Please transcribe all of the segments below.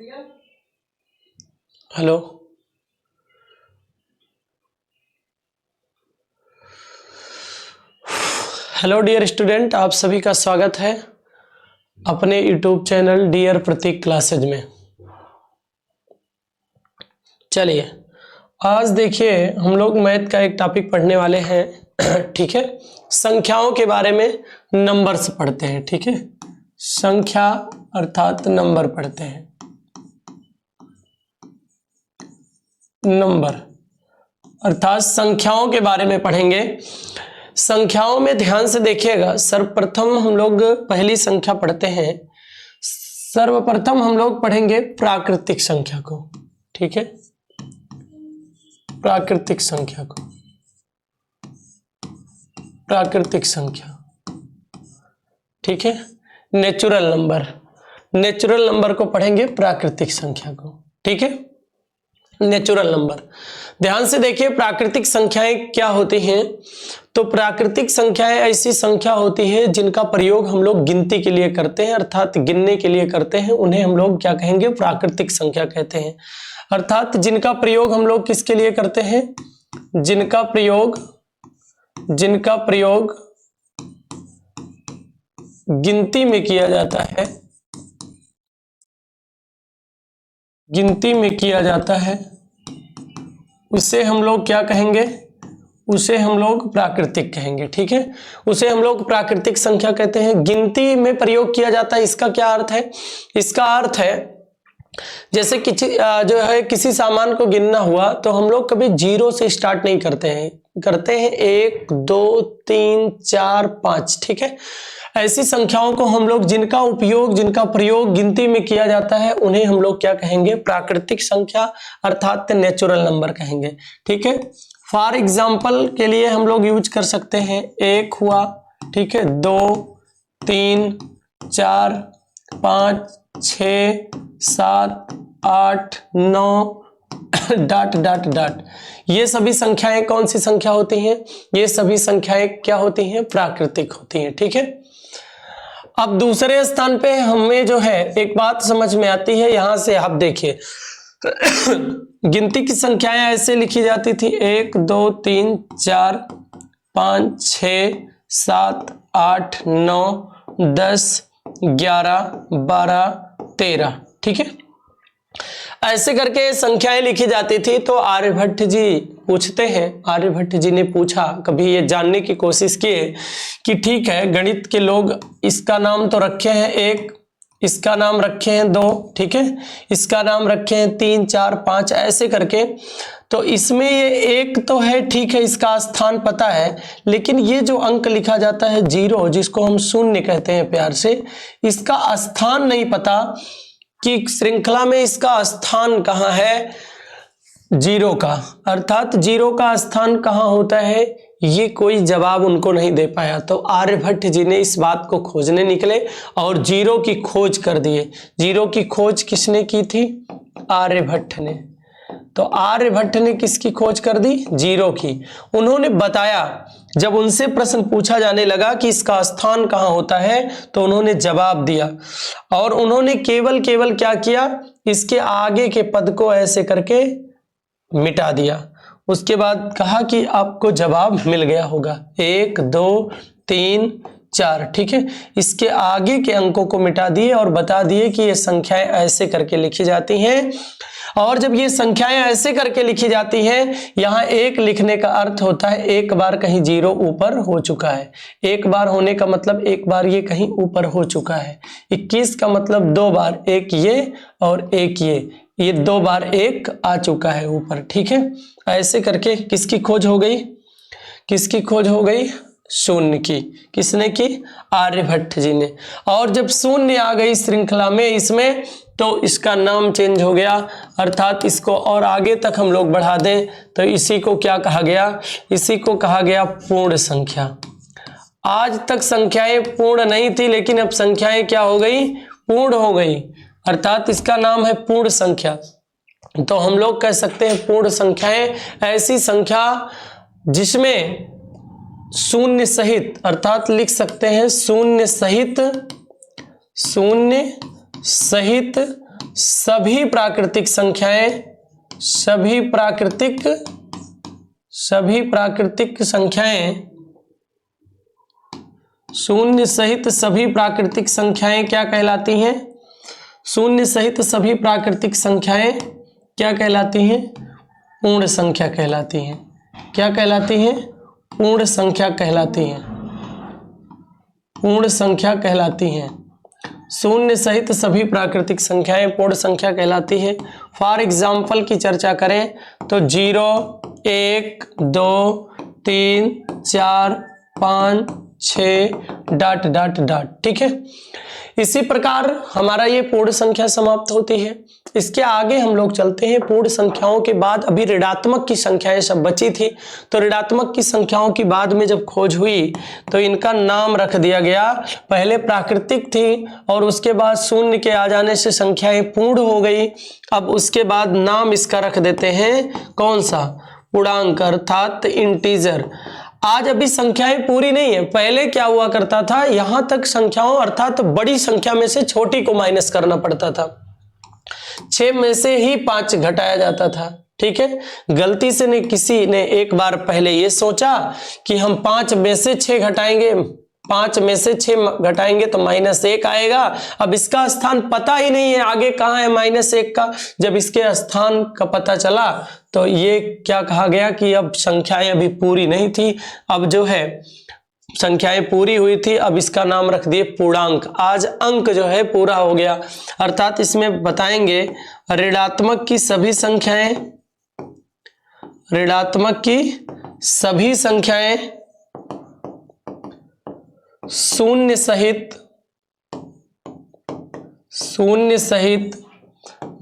Hello, hello dear student, आप सभी का स्वागत है अपने यूट्यूब चैनल डियर प्रतीक क्लासेज में। चलिए, आज देखिए हम लोग मैथ का एक टॉपिक पढ़ने वाले हैं। ठीक है, संख्याओं के बारे में नंबर्स पढ़ते हैं। ठीक है, संख्या अर्थात नंबर पढ़ते हैं। नंबर अर्थात संख्याओं के बारे में पढ़ेंगे। संख्याओं में ध्यान से देखिएगा, सर्वप्रथम हम लोग पहली संख्या पढ़ते हैं। सर्वप्रथम हम लोग पढ़ेंगे प्राकृतिक संख्या को। ठीक है, प्राकृतिक संख्या को, प्राकृतिक संख्या। ठीक है, नेचुरल नंबर, नेचुरल नंबर को पढ़ेंगे, प्राकृतिक संख्या को। ठीक है, नेचुरल नंबर। ध्यान से देखिए, प्राकृतिक संख्याएं क्या होती हैं। तो प्राकृतिक संख्याएं ऐसी संख्या होती है जिनका प्रयोग हम लोग गिनती के लिए करते हैं, अर्थात गिनने के लिए करते हैं। उन्हें हम लोग क्या कहेंगे? प्राकृतिक संख्या कहते हैं। अर्थात जिनका प्रयोग हम लोग किसके लिए करते हैं? जिनका प्रयोग गिनती में किया जाता है, गिनती में किया जाता है, उसे हम लोग क्या कहेंगे? उसे हम लोग प्राकृतिक कहेंगे। ठीक है, उसे हम लोग प्राकृतिक संख्या कहते हैं। गिनती में प्रयोग किया जाता है, इसका क्या अर्थ है? इसका अर्थ है जैसे किसी सामान को गिनना हुआ तो हम लोग कभी जीरो से स्टार्ट नहीं करते हैं, करते हैं 1 2 3 4 5। ठीक है, ऐसी संख्याओं को हम लोग जिनका प्रयोग गिनती में किया जाता है उन्हें हम लोग क्या कहेंगे? प्राकृतिक संख्या अर्थात नेचुरल नंबर कहेंगे। ठीक है, फॉर एग्जाम्पल के लिए हम लोग यूज कर सकते हैं 1 हुआ, ठीक है, 2 3 4 5 6 7 8 9 डॉट डॉट डॉट। ये सभी संख्याएं कौन सी संख्या होती हैं? ये सभी संख्याएं क्या होती हैं? प्राकृतिक होती हैं। ठीक है, अब दूसरे स्थान पे हमें जो है एक बात समझ में आती है। यहां से आप देखिए गिनती की संख्याएं ऐसे लिखी जाती थी 1 2 3 4 5 6 7 8 9 10 11 12 13। ठीक है, ऐसे करके संख्याएं लिखी जाती थी। तो आर्यभट्ट जी पूछते हैं, आर्यभट्ट जी ने पूछा, कभी ये जानने की कोशिश किए कि ठीक है, गणित के लोग इसका नाम तो रखे हैं 1, इसका नाम रखे हैं 2, ठीक है, इसका नाम रखे हैं 3 4 5, ऐसे करके। तो इसमें ये 1 तो है, ठीक है, इसका स्थान पता है, लेकिन ये जो अंक लिखा जाता है 0, जिसको हम शून्य कहते हैं प्यार से, इसका स्थान नहीं पता कि श्रृंखला में इसका स्थान कहाँ है 0 का, अर्थात 0 का स्थान कहाँ होता है, ये कोई जवाब उनको नहीं दे पाया। तो आर्यभट्ट जी ने इस बात को खोजने निकले और 0 की खोज कर दिए। 0 की खोज किसने की थी? आर्यभट्ट ने। तो आर्यभट्ट ने किसकी खोज कर दी? 0 की। उन्होंने बताया, जब उनसे प्रश्न पूछा जाने लगा कि इसका स्थान कहाँ होता है, तो उन्होंने जवाब दिया। और उन्होंने केवल क्या किया? इसके आगे के पद को ऐसे करके मिटा दिया। उसके बाद कहा कि आपको जवाब मिल गया होगा 1 2 3 4। ठीक है, इसके आगे के अंकों को मिटा दिए और बता दिए कि ये संख्याएं ऐसे करके लिखी जाती हैं। और जब ये संख्याएं ऐसे करके लिखी जाती हैं, यहाँ 1 लिखने का अर्थ होता है एक बार कहीं 0 ऊपर हो चुका है। एक बार होने का मतलब एक बार ये कहीं ऊपर हो चुका है। 21 का मतलब 2 बार, एक ये और एक ये 2 बार 1 आ चुका है ऊपर। ठीक है, ऐसे करके किसकी खोज हो गई? किसकी खोज हो गई? शून्य की। किसने की? आर्यभट्ट जी ने। और जब शून्य आ गई श्रृंखला में इसमें, तो इसका नाम चेंज हो गया, अर्थात इसको और आगे तक हम लोग बढ़ा दें तो इसी को क्या कहा गया? इसी को कहा गया पूर्ण संख्या। आज तक संख्याएं पूर्ण नहीं थी, लेकिन अब संख्याएं क्या हो गई? पूर्ण हो गई, अर्थात इसका नाम है पूर्ण संख्या। तो हम लोग कह सकते हैं पूर्ण संख्याएं ऐसी संख्या जिसमें शून्य सहित, अर्थात लिख सकते हैं शून्य सहित सभी प्राकृतिक संख्याएं, सभी प्राकृतिक संख्याएं, शून्य सहित सभी प्राकृतिक संख्याएं क्या कहलाती हैं? शून्य सहित सभी प्राकृतिक संख्याएं क्या कहलाती हैं? पूर्ण संख्या कहलाती हैं। क्या कहलाती हैं? पूर्ण संख्या कहलाती हैं। पूर्ण संख्या कहलाती हैं। शून्य सहित सभी प्राकृतिक संख्याएं पूर्ण संख्या कहलाती है। फॉर एग्जाम्पल की चर्चा करें तो 0, 1, 2, 3, 4, 5, 6 ... ठीक है। इसी प्रकार हमारा ये पूर्ण संख्या समाप्त होती है। इसके आगे हम लोग चलते हैं। पूर्ण संख्याओं के बाद अभी ऋणात्मक की संख्याएं सब बची थी, तो ऋणात्मक की संख्याओं की बाद में जब खोज हुई तो इनका नाम रख दिया गया। पहले प्राकृतिक थी और उसके बाद शून्य के आ जाने से संख्याएं पूर्ण हो गई। अब उसके बाद नाम इसका रख देते हैं कौन सा? पूर्णांक अर्थात इंटीजर। आज अभी संख्याएं पूरी नहीं है। पहले क्या हुआ करता था, यहां तक संख्याओं अर्थात बड़ी संख्या में से छोटी को माइनस करना पड़ता था। 6 में से ही 5 घटाया जाता था। ठीक है। गलती से किसी ने एक बार पहले ये सोचा कि हम 5 में से 6 घटाएंगे, 5 में से 6 घटाएंगे तो -1 आएगा। अब इसका स्थान पता ही नहीं है आगे कहाँ है -1 का। जब इसके स्थान का पता चला तो ये क्या कहा गया कि अब संख्याएं अभी पूरी नहीं थी, अब जो है संख्याएं पूरी हुई थी, अब इसका नाम रख दिए पूर्णांक। आज अंक जो है पूरा हो गया, अर्थात इसमें बताएंगे ऋणात्मक की सभी संख्याएं, ऋणात्मक की सभी संख्याएं शून्य सहित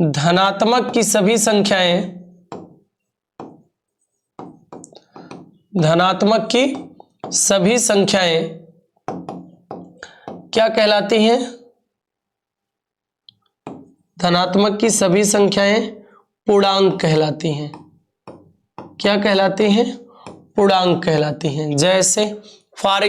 धनात्मक की सभी संख्याएं, धनात्मक की सभी संख्याएं क्या कहलाती हैं? धनात्मक की सभी संख्याएं पूर्णांक कहलाती हैं। क्या कहलाती हैं? पूर्णांक कहलाती हैं। जैसे फॉर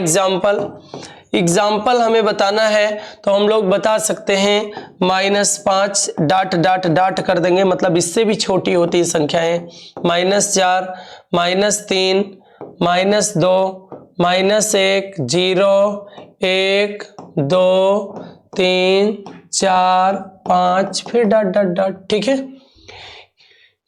एग्जाम्पल हमें बताना है तो हम लोग बता सकते हैं -5 ... कर देंगे, मतलब इससे भी छोटी होती है संख्याएं। -4, -3, -2, -1, 0, 1, 2, 3, 4, 5 फिर ... ठीक है।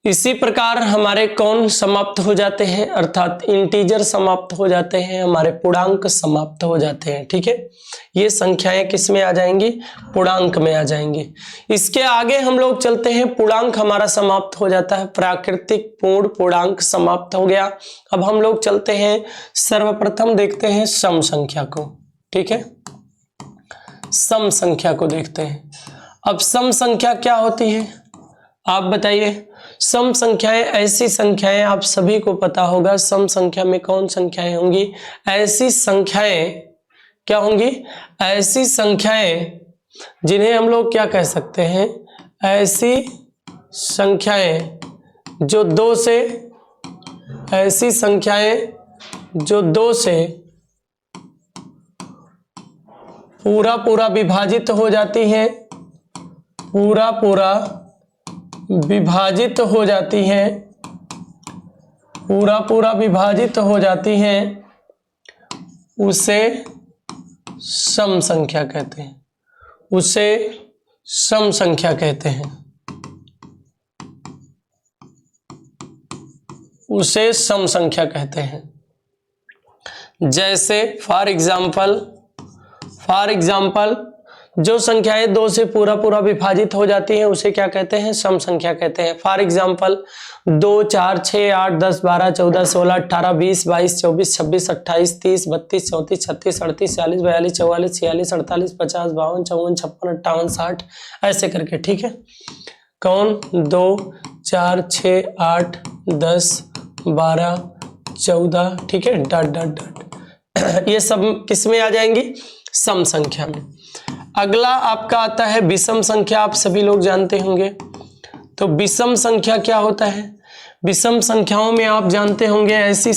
इसी प्रकार हमारे कौन समाप्त हो जाते हैं, अर्थात इंटीजर समाप्त हो जाते हैं, हमारे पूर्णांक समाप्त हो जाते हैं। ठीक है। ये संख्याएं किस में आ जाएंगी? पूर्णांक में आ जाएंगी। इसके आगे हम लोग चलते हैं। पूर्णांक हमारा समाप्त हो जाता है, प्राकृतिक पूर्ण पूर्णांक समाप्त हो गया। अब हम लोग चलते हैं, सर्वप्रथम देखते हैं सम संख्या को। ठीक है, सम संख्या को देखते हैं। अब सम संख्या क्या होती है आप बताइए? सम संख्याएं ऐसी संख्याएं, आप सभी को पता होगा सम संख्या में कौन संख्याएं होंगी? ऐसी संख्याएं क्या होंगी? ऐसी संख्याएं जिन्हें हम लोग क्या कह सकते हैं? ऐसी संख्याएं जो 2 से, ऐसी संख्याएं जो 2 से पूरा विभाजित हो जाती हैं, पूरा विभाजित हो जाती हैं, पूरा विभाजित हो जाती हैं, उसे सम संख्या कहते हैं। उसे सम संख्या कहते हैं। उसे सम संख्या कहते हैं। जैसे फॉर एग्जाम्पल जो संख्याएं 2 से पूरा विभाजित हो जाती हैं उसे क्या कहते हैं? सम संख्या कहते हैं। फॉर एग्जाम्पल 2, 4, 6, 8, 10, 12, 14, 16, 18, 20, 22, 24, 26, 28, 30, 32, 34, 36, 38, 40, 42, 44, 46, 48, 50, 52, 54, 56, 58, 60 ऐसे करके। ठीक है। कौन? 2, 4, 6, 8, 10, 12, 14, ठीक है, ... ये सब किस में आ जाएंगी? सम संख्या में। अगला आपका आता है विषम संख्या। आप सभी लोग जानते होंगे। तो विषम संख्या क्या होता है? विषम संख्याओं में आप जानते होंगे ऐसी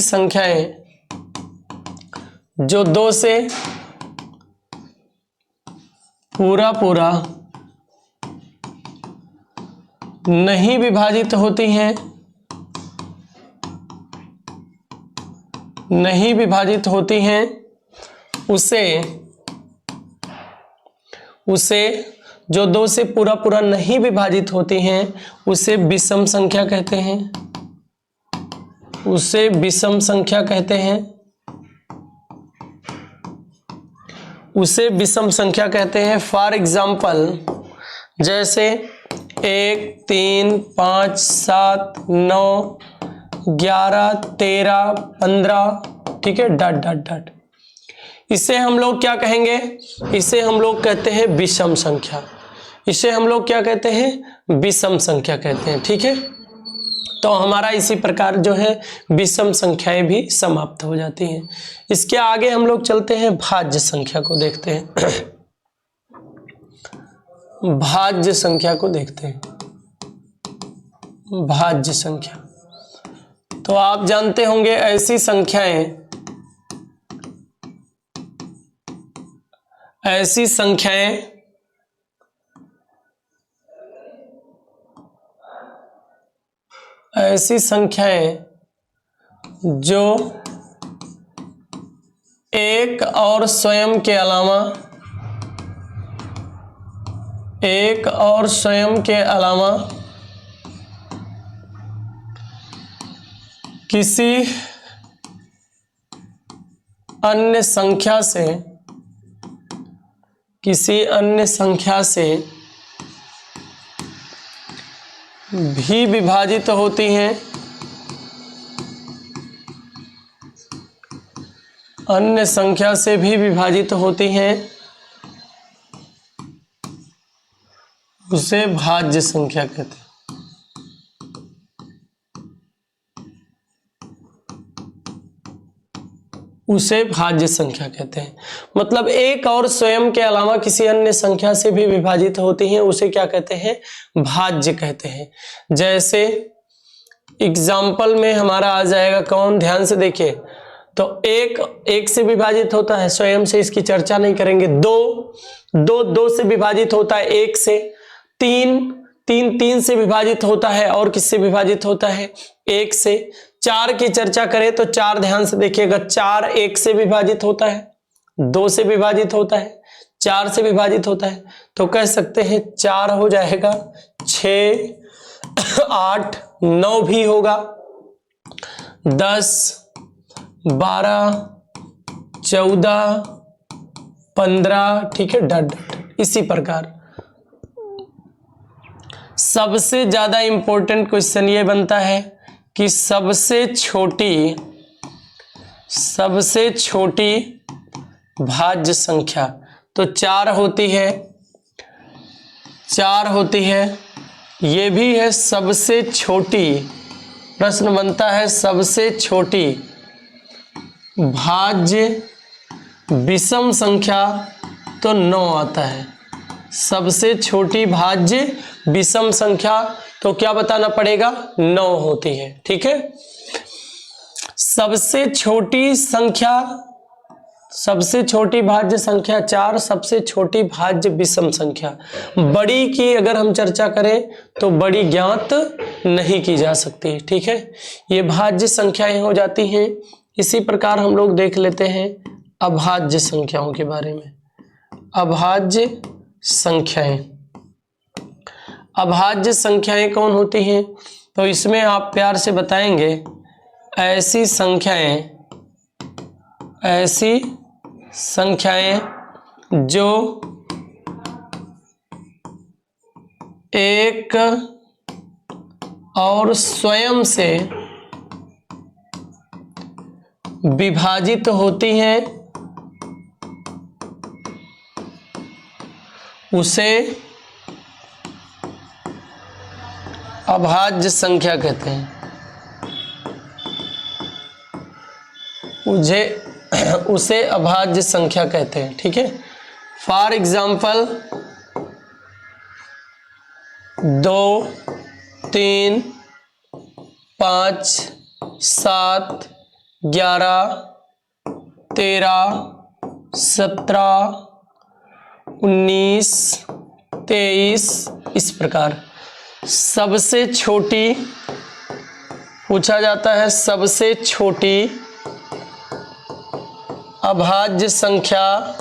संख्याएं जो 2 से पूरा पूरा नहीं विभाजित होती हैं, नहीं विभाजित होती हैं, उसे जो दो से पूरा पूरा नहीं विभाजित होती हैं उसे विषम संख्या कहते हैं, उसे विषम संख्या कहते हैं, उसे विषम संख्या कहते हैं। फॉर एग्जाम्पल जैसे 1 3 5 7 9 11 13 15, ठीक है, डॉट डॉट डॉट। इसे हम लोग क्या कहेंगे? इसे हम लोग कहते हैं विषम संख्या, इसे हम लोग क्या कहते हैं? विषम संख्या कहते हैं, ठीक है। तो हमारा इसी प्रकार जो है विषम संख्याएं भी समाप्त हो जाती हैं। इसके आगे हम लोग चलते हैं, भाज्य संख्या को देखते हैं। भाज्य संख्या को देखते हैं, भाज्य संख्या। तो आप जानते होंगे ऐसी संख्याएं जो एक और स्वयं के अलावा किसी अन्य संख्या से भी विभाजित होती हैं, अन्य संख्या से भी विभाजित होती हैं, उसे भाज्य संख्या कहते हैं। उसे भाज्य संख्या कहते हैं। मतलब एक और स्वयं के अलावा किसी अन्य संख्या से भी विभाजित होती हैं, उसे क्या कहते हैं? भाज्य कहते हैं। जैसे एग्जाम्पल में हमारा आ जाएगा कौन, ध्यान से देखिए। तो एक से विभाजित होता है, स्वयं से इसकी चर्चा नहीं करेंगे। दो से विभाजित होता है, एक से। तीन से विभाजित होता है, और किससे विभाजित होता है? एक से। 4 की चर्चा करें तो 4 ध्यान से देखिएगा, 4 1 से विभाजित होता है, 2 से विभाजित होता है, 4 से विभाजित होता है। तो कह सकते हैं 4 हो जाएगा, 6 8 9 भी होगा, 10 12 14 15, ठीक है, डट डट। इसी प्रकार सबसे ज्यादा इंपॉर्टेंट क्वेश्चन ये बनता है कि सबसे छोटी भाज्य संख्या तो 4 होती है, ये भी है सबसे छोटी। प्रश्न बनता है सबसे छोटी भाज्य विषम संख्या, तो 9 आता है। सबसे छोटी भाज्य विषम संख्या तो क्या बताना पड़ेगा? 9 होती है, ठीक है। सबसे छोटी भाज्य संख्या 4, सबसे छोटी भाज्य विषम संख्या। बड़ी की अगर हम चर्चा करें तो बड़ी ज्ञात नहीं की जा सकती, ठीक है। ये भाज्य संख्याएं हो जाती हैं। इसी प्रकार हम लोग देख लेते हैं अभाज्य संख्याओं के बारे में। अभाज्य संख्याएं कौन होती हैं? तो इसमें आप प्यार से बताएंगे, ऐसी संख्याएं जो एक और स्वयं से विभाजित होती हैं, उसे अभाज्य संख्या कहते हैं। उसे अभाज्य संख्या कहते हैं, ठीक है। फॉर एग्जाम्पल 2 3 5 7 11 13 17 19, 23 इस प्रकार। सबसे छोटी पूछा जाता है, सबसे छोटी अभाज्य संख्या,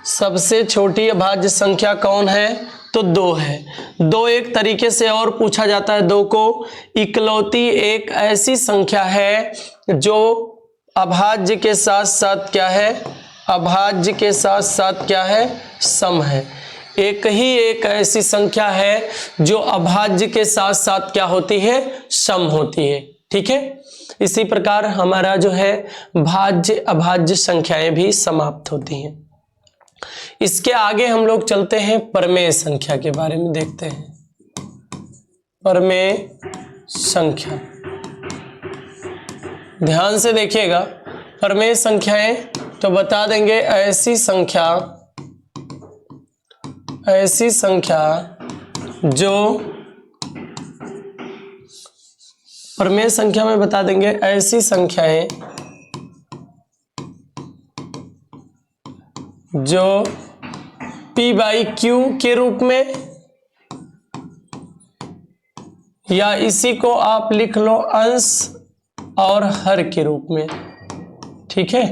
सबसे छोटी अभाज्य संख्या कौन है? तो 2 है। 2 एक तरीके से और पूछा जाता है, 2 को इकलौती एक ऐसी संख्या है जो अभाज्य के साथ साथ क्या है? अभाज्य के साथ साथ क्या है? सम है। एक ही एक ऐसी संख्या है जो अभाज्य के साथ साथ क्या होती है? सम होती है। ठीक है, इसी प्रकार हमारा जो है भाज्य अभाज्य संख्याएं भी समाप्त होती हैं। इसके आगे हम लोग चलते हैं, प्रमेय संख्या के बारे में देखते हैं। प्रमेय संख्या ध्यान से देखिएगा। प्रमेय संख्याएं तो बता देंगे ऐसी संख्या जो प्रमेय संख्या में बता देंगे ऐसी संख्याएं जो p/q के रूप में, या इसी को आप लिख लो अंश और हर के रूप में, ठीक है,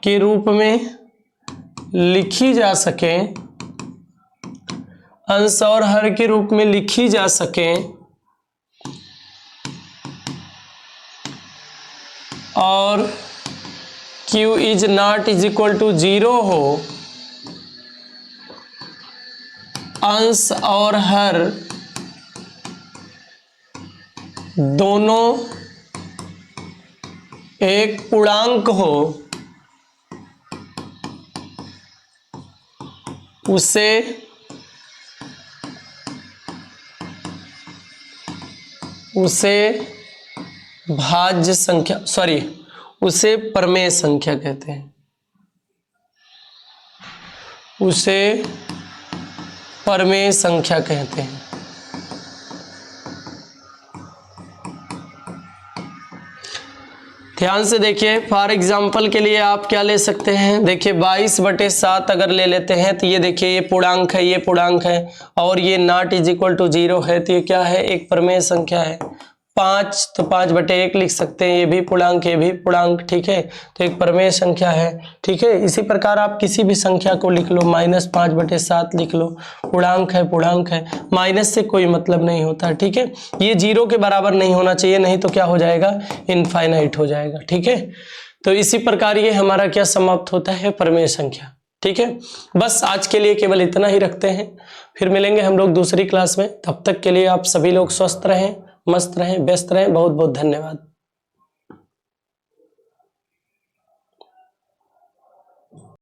के रूप में लिखी जा सके, अंश और हर के रूप में लिखी जा सके, और q is not is equal to 0 हो, अंश और हर दोनों एक पूर्णांक हो, उसे भाज्य संख्या, उसे प्रमेय संख्या कहते हैं, उसे प्रमेय संख्या कहते हैं। ध्यान से देखिए, फॉर एग्जाम्पल के लिए आप क्या ले सकते हैं? देखिए 22/7 अगर ले लेते हैं तो ये देखिए ये पूर्णांक है, ये पूर्णांक है, और ये नॉट इज इक्वल टू 0 है, तो ये क्या है? एक प्रमेय संख्या है। 5 तो 5/1 लिख सकते हैं, ये भी पूर्णांक, ये भी पूर्णांक, ठीक है, तो एक प्रमेय संख्या है। ठीक है, इसी प्रकार आप किसी भी संख्या को लिख लो, -5/7 लिख लो, पूर्णांक है, पूर्णांक है, माइनस से कोई मतलब नहीं होता। ठीक है, ये 0 के बराबर नहीं होना चाहिए, नहीं तो क्या हो जाएगा? इनफाइनाइट हो जाएगा। ठीक है, तो इसी प्रकार ये हमारा क्या समाप्त होता है? प्रमेय संख्या। ठीक है, बस आज के लिए केवल इतना ही रखते हैं, फिर मिलेंगे हम लोग दूसरी क्लास में। तब तक के लिए आप सभी लोग स्वस्थ रहें, मस्त रहें, व्यस्त रहें। बहुत बहुत धन्यवाद।